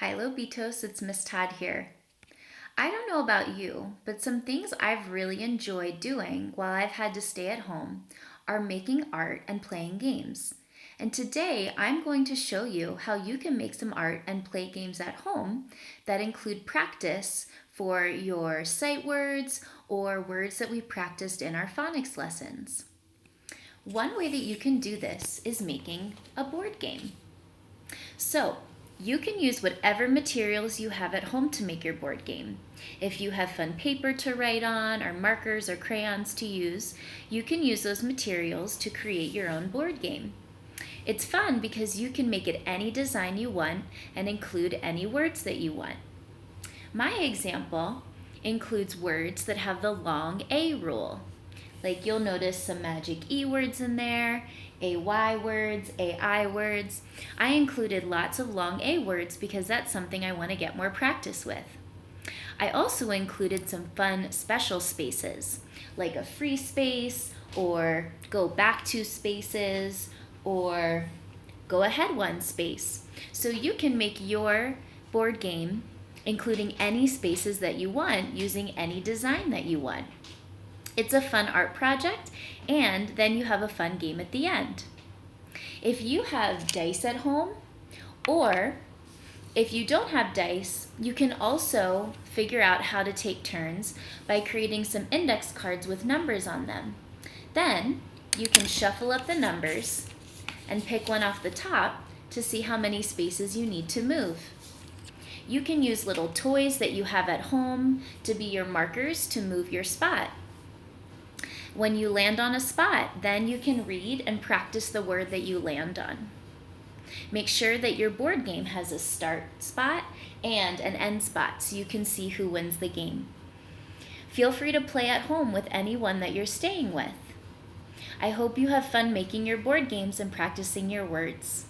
Hi, Lobitos, it's Miss Todd here. I don't know about you, but some things I've really enjoyed doing while I've had to stay at home are making art and playing games. And today I'm going to show you how you can make some art and play games at home that include practice for your sight words or words that we practiced in our phonics lessons. One way that you can do this is making a board game. So, you can use whatever materials you have at home to make your board game. If you have fun paper to write on, or markers or crayons to use, you can use those materials to create your own board game. It's fun because you can make it any design you want and include any words that you want. My example includes words that have the long A rule. Like you'll notice some magic E words in there, AY words, AI words. I included lots of long A words because that's something I want to get more practice with. I also included some fun special spaces, like a free space, or go back to spaces, or go ahead one space. So you can make your board game including any spaces that you want using any design that you want. It's a fun art project, and then you have a fun game at the end. If you have dice at home, or if you don't have dice, you can also figure out how to take turns by creating some index cards with numbers on them. Then you can shuffle up the numbers and pick one off the top to see how many spaces you need to move. You can use little toys that you have at home to be your markers to move your spot. When you land on a spot, then you can read and practice the word that you land on. Make sure that your board game has a start spot and an end spot so you can see who wins the game. Feel free to play at home with anyone that you're staying with. I hope you have fun making your board games and practicing your words.